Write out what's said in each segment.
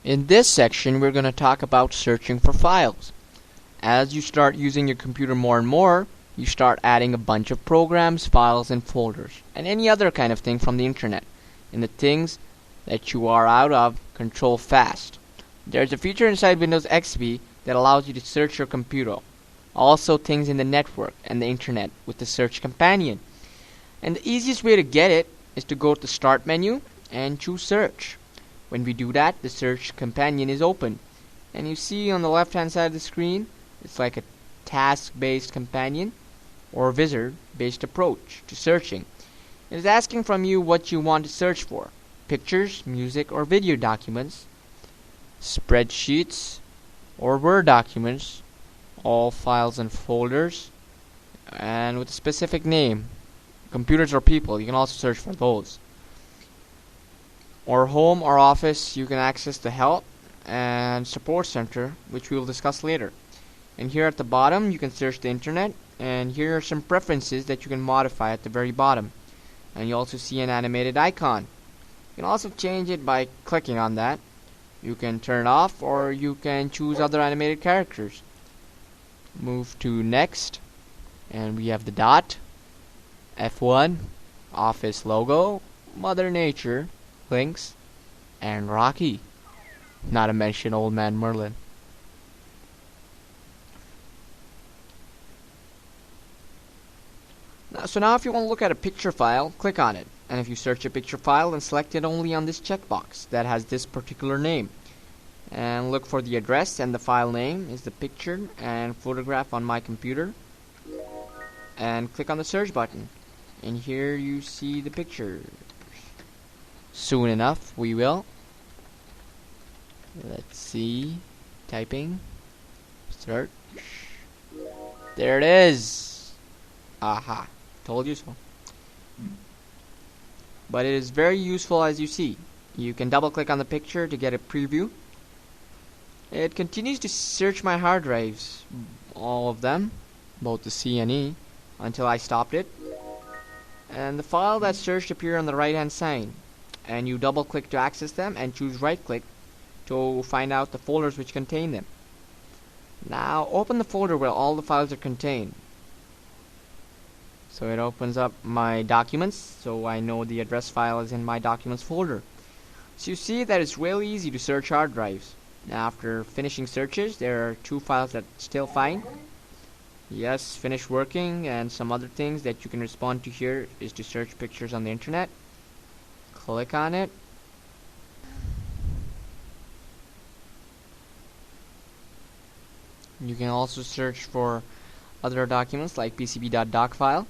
In this section, we're going to talk about searching for files. As you start using your computer more and more, you start adding a bunch of programs, files, and folders, and any other kind of thing from the internet. And the things that you are out of control fast. There's a feature inside Windows XP that allows you to search your computer. Also things in the network and the internet with the search companion. And the easiest way to get it is to go to the start menu and choose search. When we do that, the search companion is open. And you see on the left hand side of the screen, it's like a task-based companion or wizard-based approach to searching. It is asking from you what you want to search for: pictures, music, or video documents, spreadsheets, or Word documents, all files and folders, and with a specific name. Computers or people, you can also search for those. Or home or office, you can access the help and support center, which we will discuss later. And here at the bottom, you can search the internet, and here are some preferences that you can modify at the very bottom. And you also see an animated icon. You can also change it by clicking on that. You can turn it off, or you can choose other animated characters. Move to next, and we have the dot, F1, office logo, Mother Nature, links, and Rocky. Not to mention Old Man Merlin. So now if you want to look at a picture file, click on it. And if you search a picture file, then select it only on this checkbox that has this particular name. And look for the address, and the file name is the picture and photograph on my computer. And click on the search button. And here you see the pictures. Soon enough, we will. Let's see. Typing. Search. There it is. Aha. Told you so. But it is very useful, as you see. You can double click on the picture to get a preview. It continues to search my hard drives, all of them, both the C and E, until I stopped it. And the file that searched appear on the right hand side, and you double click to access them and choose right click to find out the folders which contain them. Now open the folder where all the files are contained. So it opens up my documents, so I know the address file is in my documents folder. So you see that it's really easy to search hard drives. Now after finishing searches, there are two files that still find. Yes, finish working, and some other things that you can respond to here is to search pictures on the internet. Click on it. You can also search for other documents like pcb.doc file.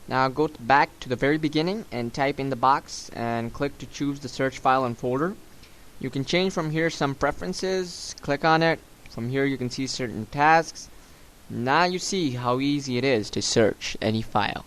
Now go back to the very beginning and type in the box and click to choose the search file and folder. You can change from here some preferences. Click on it. From here you can see certain tasks. Now you see how easy it is to search any file.